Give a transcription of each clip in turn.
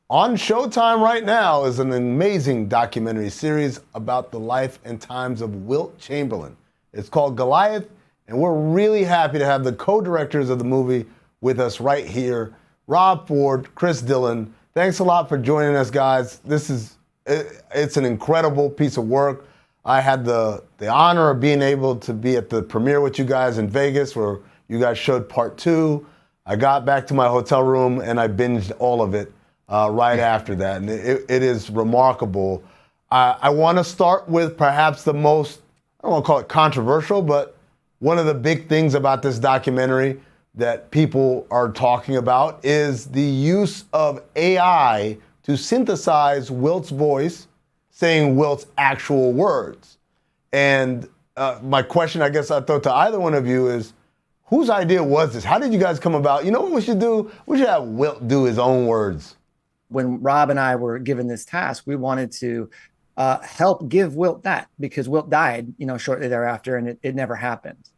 On Showtime right now is an amazing documentary series about the life and times of Wilt Chamberlain. It's called Goliath, and we're really happy to have the co-directors of the movie with us right here, Rob Ford, Chris Dillon. Thanks a lot for joining us, guys. It's an incredible piece of work. I had the honor of being able to be at the premiere with you guys in Vegas, where you guys showed part two. I got back to my hotel room and I binged all of it right after that, and it is remarkable. I want to start with perhaps the most, I don't want to call it controversial, but one of the big things about this documentary that people are talking about is the use of AI to synthesize Wilt's voice, saying Wilt's actual words. And my question, I guess I throw to either one of you is, whose idea was this? How did you guys come about? You know what we should do? We should have Wilt do his own words. When Rob and I were given this task, we wanted to help give Wilt that, because Wilt died, shortly thereafter, and it never happened.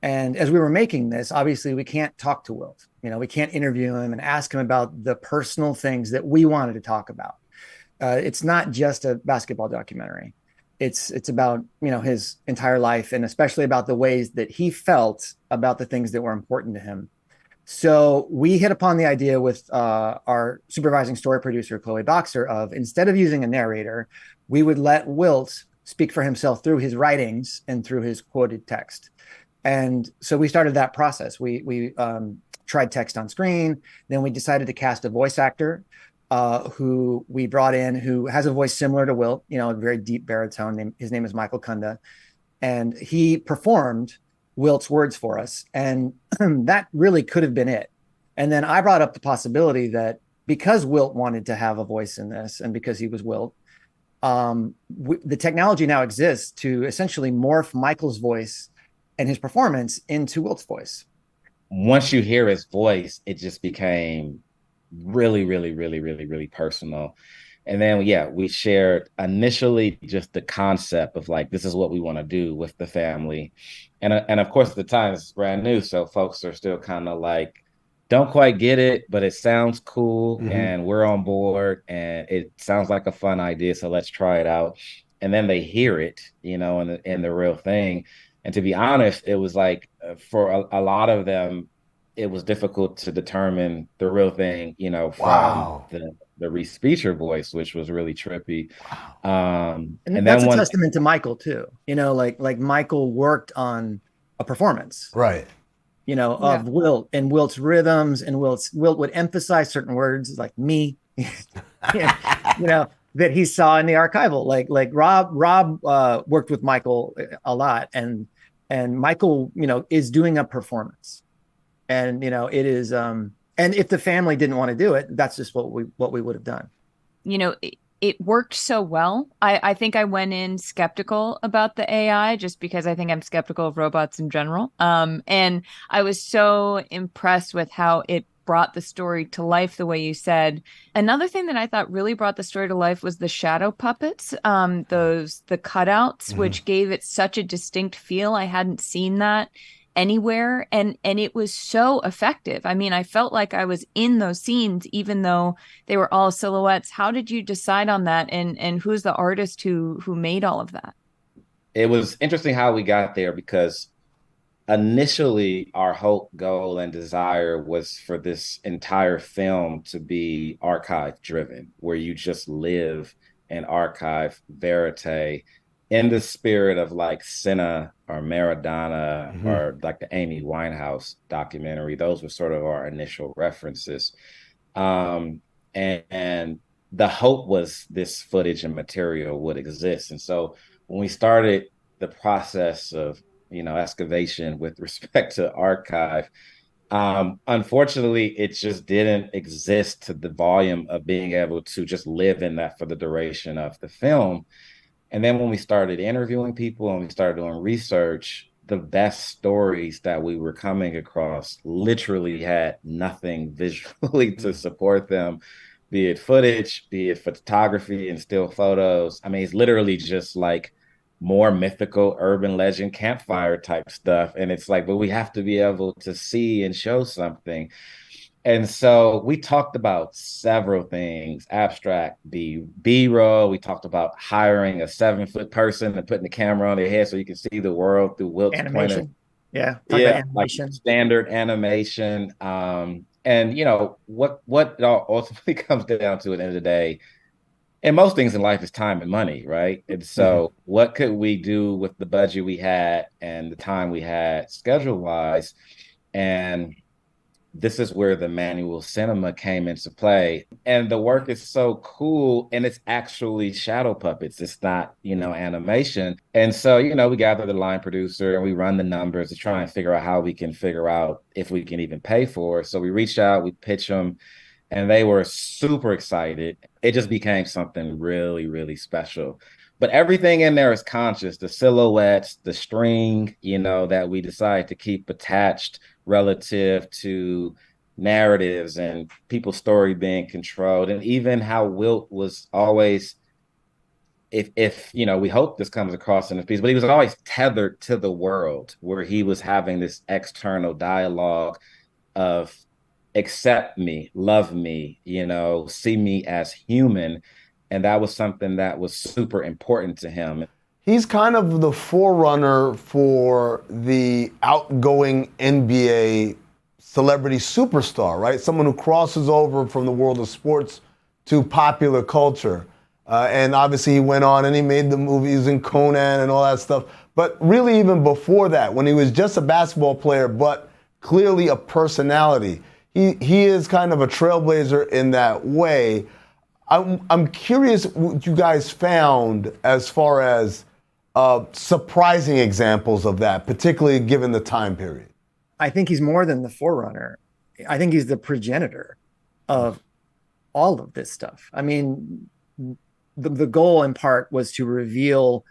And as we were making this, obviously we can't talk to Wilt. We can't interview him and ask him about the personal things that we wanted to talk about. It's not just a basketball documentary. It's about his entire life, and especially about the ways that he felt about the things that were important to him. So we hit upon the idea with our supervising story producer, Chloe Boxer, of, instead of using a narrator, we would let Wilt speak for himself through his writings and through his quoted text. And so we started that process. We tried text on screen. Then we decided to cast a voice actor who we brought in, who has a voice similar to Wilt, a very deep baritone. His name is Michael Kunda. And he performed Wilt's words for us. And that really could have been it. And then I brought up the possibility that because Wilt wanted to have a voice in this, and because he was Wilt, the technology now exists to essentially morph Michael's voice and his performance into Wilt's voice. Once you hear his voice, it just became really, really, really, really, really personal. And then, yeah, we shared initially just the concept of like, this is what we want to do with the family. And of course, at the time, it's brand new. So folks are still kind of like, don't quite get it, but it sounds cool. Mm-hmm. And we're on board and it sounds like a fun idea. So let's try it out. And then they hear it, in the real thing. And to be honest, it was like for a lot of them, it was difficult to determine the real thing, from the Reese Feature voice, which was really trippy. And that's a testament to Michael too. Like Michael worked on a performance, right? Of Wilt and Wilt's rhythms, and Wilt would emphasize certain words like me, that he saw in the archival. Like Rob worked with Michael a lot, and Michael, is doing a performance, and it is and if the family didn't want to do it, that's just what we would have done. It worked so well. I think I went in skeptical about the AI, just because I think I'm skeptical of robots in general. And I was so impressed with how it brought the story to life the way you said. Another thing that I thought really brought the story to life was the shadow puppets, the cutouts, mm-hmm. which gave it such a distinct feel. I hadn't seen that anywhere, and it was so effective. I mean, I felt like I was in those scenes, even though they were all silhouettes. How did you decide on that, and who's the artist who made all of that? It was interesting how we got there, because initially our hope, goal, and desire was for this entire film to be archive driven, where you just live and archive verite in the spirit of like Senna or Maradona, mm-hmm. or like the Amy Winehouse documentary. Those were sort of our initial references. And the hope was this footage and material would exist. And so when we started the process of, excavation with respect to archive, unfortunately, it just didn't exist to the volume of being able to just live in that for the duration of the film. And then when we started interviewing people and we started doing research, the best stories that we were coming across literally had nothing visually to support them, be it footage, be it photography and still photos. I mean, it's literally just like more mythical urban legend campfire type stuff. And it's like, but we have to be able to see and show something. And so we talked about several things, abstract, B-roll. We talked about hiring a 7-foot person and putting the camera on their head so you can see the world through Wilt's point of, Animation. Yeah. Talk about yeah, like animation. standard animation. And you know, what it all ultimately comes down to at the end of the day, and most things in life is time and money, right? And Mhm. so what could we do with the budget we had and the time we had schedule wise? And this is where the manual cinema came into play. And the work is so cool. And it's actually shadow puppets. It's not, you know, animation. And so, you know, we gather the line producer and we run the numbers to try and figure out how we can figure out if we can even pay for it. So we reach out, we pitch them, and they were super excited. It just became something really, really special. But everything in there is conscious. The silhouettes, the string, you know, that we decide to keep attached relative to narratives and people's story being controlled, and even how Wilt was always, if you know, we hope this comes across in the piece, but he was always tethered to the world, where he was having this external dialogue of accept me, love me, you know, see me as human. And that was something that was super important to him. He's kind of the forerunner for the outgoing NBA celebrity superstar, right? Someone who crosses over from the world of sports to popular culture. And obviously he went on and he made the movies and Conan and all that stuff. But really even before that, when he was just a basketball player, but clearly a personality, he is kind of a trailblazer in that way. I'm curious what you guys found as far as surprising examples of that, particularly given the time period. I think he's more than the forerunner. I think he's the progenitor of all of this stuff. I mean, the goal in part was to reveal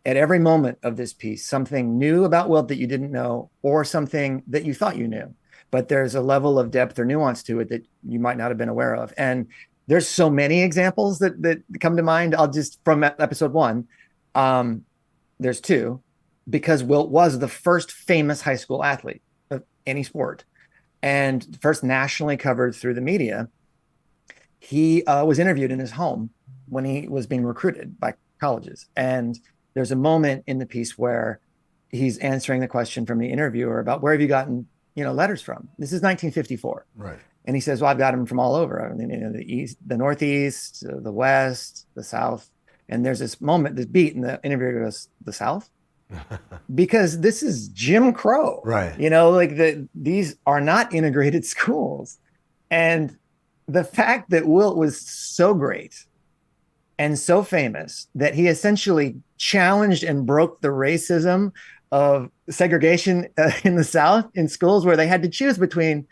at every moment of this piece something new about Wilt that you didn't know, or something that you thought you knew. But there's a level of depth or nuance to it that you might not have been aware of. And there's so many examples that come to mind. I'll just, from episode 1, there's 2, because Wilt was the first famous high school athlete of any sport and first nationally covered through the media. He was interviewed in his home when he was being recruited by colleges. And there's a moment in the piece where he's answering the question from the interviewer about, where have you gotten, you know, letters from? This is 1954. Right. And he says, well, I've got them from all over. I mean, you know, the East, the Northeast, the West, the South. And there's this moment, this beat, and the interviewer goes, the South? Because this is Jim Crow. Right. You know, like these are not integrated schools. And the fact that Wilt was so great and so famous that he essentially challenged and broke the racism of segregation in the South in schools, where they had to choose between,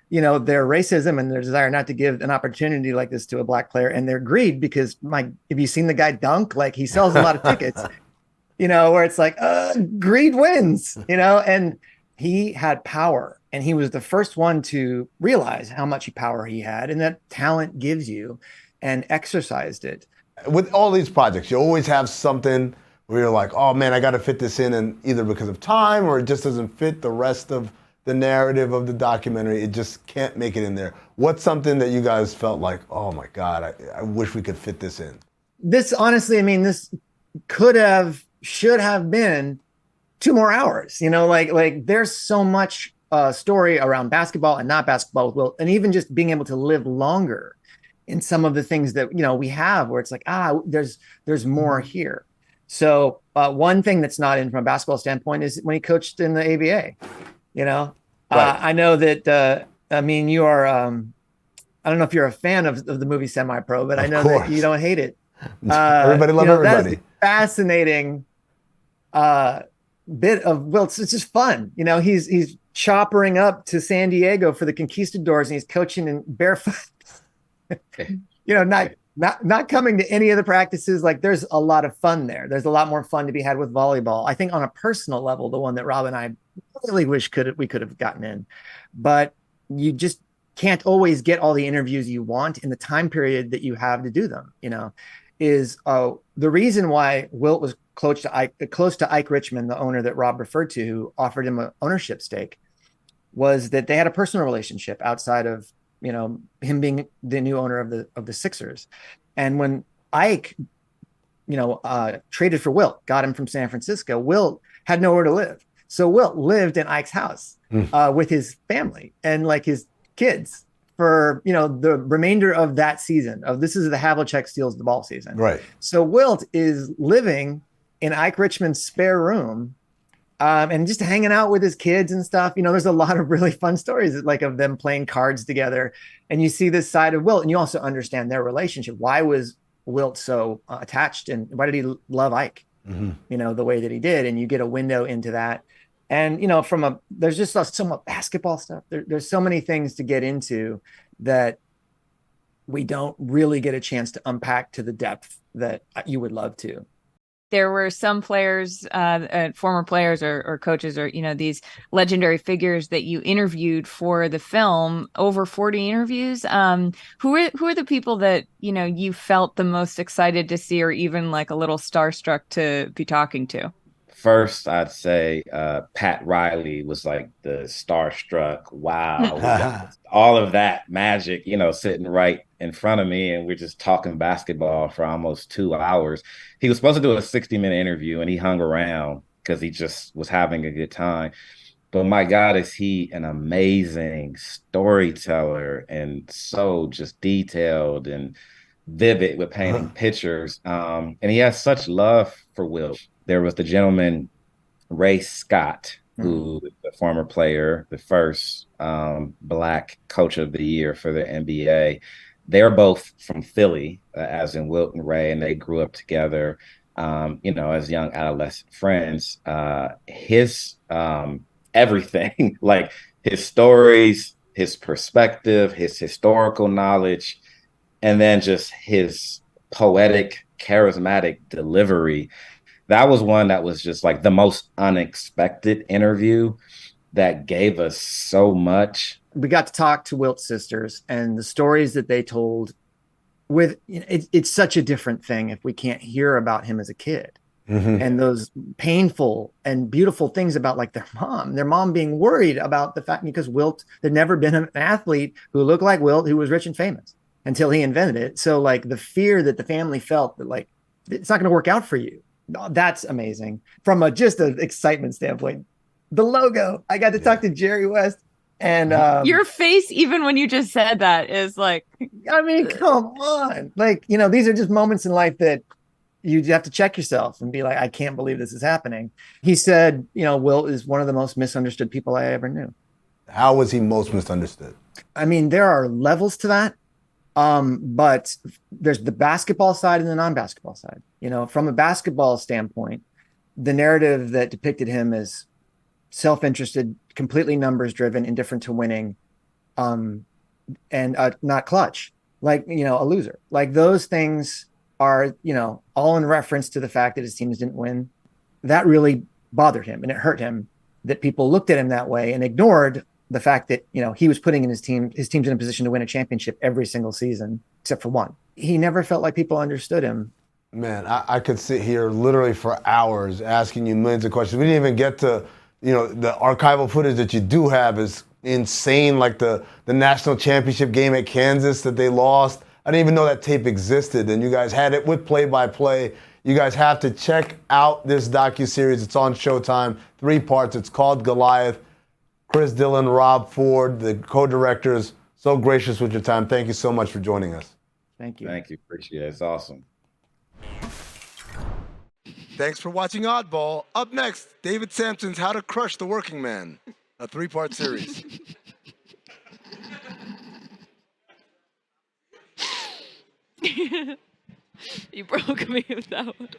you know, their racism and their desire not to give an opportunity like this to a black player, and their greed, because have you seen the guy dunk? Like, he sells a lot of tickets, you know, where it's like, greed wins, you know. And he had power, and he was the first one to realize how much power he had and that talent gives you, and exercised it. With all these projects, you always have something where you're like, oh man, I got to fit this in, and either because of time or it just doesn't fit the rest of the narrative of the documentary. It just can't make it in there. What's something that you guys felt like, oh my God, I wish we could fit this in? This, honestly, I mean, this should have been 2 more hours, you know, like there's so much story around basketball and not basketball with Wilt, and even just being able to live longer in some of the things that, you know, we have, where it's like, there's more here. So one thing that's not in from a basketball standpoint is when he coached in the ABA, you know. Right. I know that, I mean, you are, I don't know if you're a fan of the movie Semi-Pro, but I know that you don't hate it. Everybody love everybody. That is fascinating bit of Wilt's. It's just fun. You know, he's choppering up to San Diego for the Conquistadors, and he's coaching in barefoot. You know, not coming to any of the practices. Like, there's a lot of fun there. There's a lot more fun to be had with volleyball. I think on a personal level, the one that Rob and I really wish we could have gotten in, but you just can't always get all the interviews you want in the time period that you have to do them, you know. Is the reason why Wilt was close to Ike Richmond, the owner that Rob referred to, who offered him an ownership stake, was that they had a personal relationship outside of, him being the new owner of the Sixers. And when Ike, traded for Wilt, got him from San Francisco, Wilt had nowhere to live. So Wilt lived in Ike's house with his family and like his kids for, the remainder of that season. This is the Havlicek steals the ball season. Right. So Wilt is living in Ike Richman's spare room, and just hanging out with his kids and stuff. There's a lot of really fun stories like of them playing cards together, and you see this side of Wilt, and you also understand their relationship. Why was Wilt so attached, and why did he love Ike, the way that he did? And you get a window into that. And, there's just so much basketball stuff. There's so many things to get into that we don't really get a chance to unpack to the depth that you would love to. There were some players, former players or coaches or, these legendary figures that you interviewed for the film, over 40 interviews. Who are the people that, you felt the most excited to see, or even like a little starstruck to be talking to? First, I'd say Pat Riley was like the starstruck. Wow. All of that magic, sitting right in front of me. And we're just talking basketball for almost 2 hours. He was supposed to do a 60-minute interview and he hung around because he just was having a good time. But my God, is he an amazing storyteller and so just detailed and vivid with painting pictures. And he has such love for Wilt. There was the gentleman, Ray Scott, who is a former player, the first Black coach of the year for the NBA. They're both from Philly, as in Wilt and Ray, and they grew up together, as young adolescent friends. His everything, like his stories, his perspective, his historical knowledge, and then just his poetic, charismatic delivery. That was one that was just like the most unexpected interview that gave us so much. We got to talk to Wilt's sisters and the stories that they told. It's such a different thing if we can't hear about him as a kid. And those painful and beautiful things about like their mom being worried about the fact, because Wilt, there'd never been an athlete who looked like Wilt who was rich and famous until he invented it. So like the fear that the family felt that like, it's not going to work out for you. That's amazing. From just an excitement standpoint, the logo, I got to talk to Jerry West, and your face, even when you just said that, is like, I mean, come on. Like, these are just moments in life that you have to check yourself and be like, I can't believe this is happening. He said, Wilt is one of the most misunderstood people I ever knew. How was he most misunderstood? I mean, there are levels to that. But there's the basketball side and the non-basketball side. From a basketball standpoint, the narrative that depicted him as self-interested, completely numbers driven, indifferent to winning, and not clutch, like, a loser. Like those things are, all in reference to the fact that his teams didn't win. That really bothered him, and it hurt him that people looked at him that way and ignored the fact that, he was putting in his team's in a position to win a championship every single season, except for one. He never felt like people understood him. Man, I could sit here literally for hours asking you millions of questions. We didn't even get to, the archival footage that you do have is insane, like the national championship game at Kansas that they lost. I didn't even know that tape existed, and you guys had it with play-by-play. You guys have to check out this docuseries. It's on Showtime, 3 parts. It's called Goliath. Chris Dillon, Rob Ford, the co-directors, so gracious with your time. Thank you so much for joining us. Thank you. Thank you. Appreciate it. It's awesome. Thanks for watching Oddball. Up next, David Sampson's How to Crush the Working Man, a 3-part series. You broke me with that one.